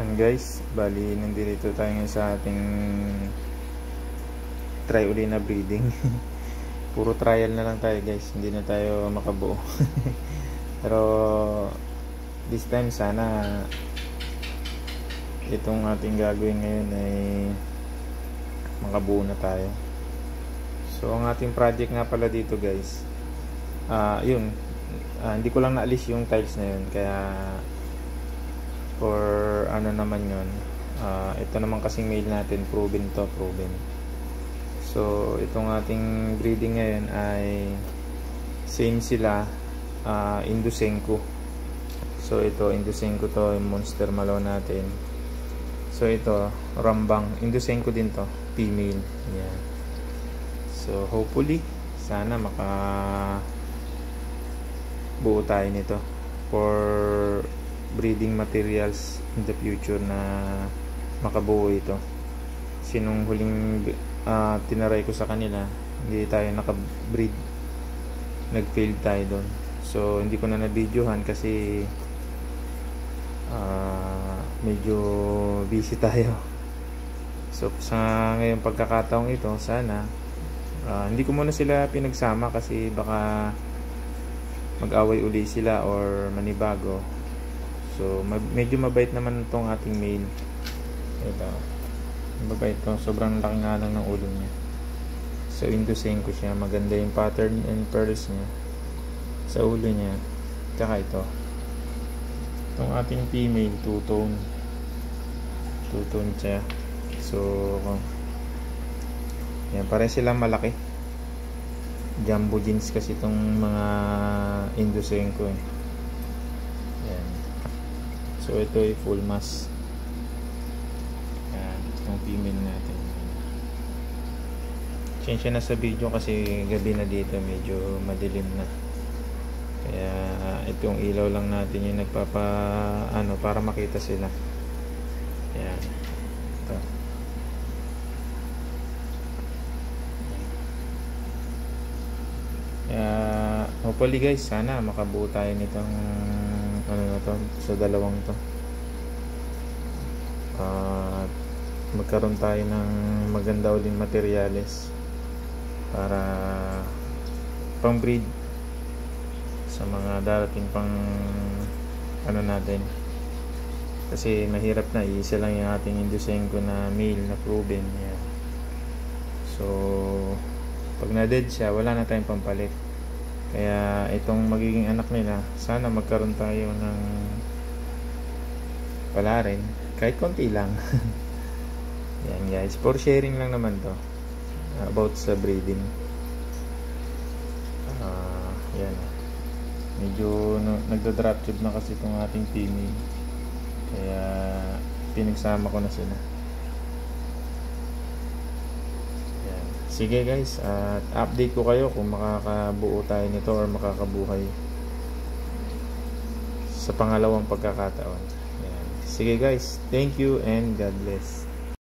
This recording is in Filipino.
And guys, bali nandito tayo ngayon sa ating try uli na breeding. Puro trial na lang tayo guys, hindi na tayo makabuo. Pero this time sana itong ating gagawin ngayon ay makabuo na tayo. So ang ating project nga pala dito guys, hindi ko lang naalis yung tiles na yun, kaya for ano naman yun, ito naman kasing male natin, proven. So itong ating breeding ngayon ay same sila, Indosenko. So ito Indosenko to, yung monster malo natin. So ito Rambang, Indosenko din to, female. Yeah. So hopefully sana buo tayo nito for breeding materials in the future, na makabuo ito. Sinong huling tinaray ko sa kanila, hindi tayo nakabreed, nag-fail tayo doon. So hindi ko na na-videohan kasi medyo busy tayo. So sa ngayong pagkakataong ito, sana hindi ko muna sila pinagsama kasi baka mag-away uli sila or manibago. So medyo mabait naman itong ating male. Ito, mabait to, sobrang laki nga lang ng ulo niya. So Indosenko siya, maganda yung pattern and pearls niya sa ulo niya. Tsaka ito, itong ating female, two-tone siya. So yan, pare silang malaki. Jumbo jeans kasi itong mga Indosenko eh. Yan. So ito ay full mass. Yan, itong female natin. Change na sa video kasi gabi na dito, medyo madilim na. Kaya itong ilaw lang natin yung para makita sila. Yan. Ito. Hopefully guys, sana makabuo tayo nitong sa dalawang to. Magkaroon tayo ng maganda uling materyales para pang breed sa mga darating pang natin, kasi mahirap na, isa lang yung ating Indosenko na male na proven. Yeah. So pag na-dead siya, wala na tayong pampalit. Kaya itong magiging anak nila, sana magkaroon tayo ng pala rin, kahit konti lang. Yan guys, for sharing lang naman to about sa breeding. Yan, medyo nagda-drop tube na kasi itong ating female, kaya pinagsama ko na sila. Sige guys, at update ko kayo kung makakabuo tayo nito or makakabuhay sa pangalawang pagkakataon. Ayan. Sige guys, thank you and God bless.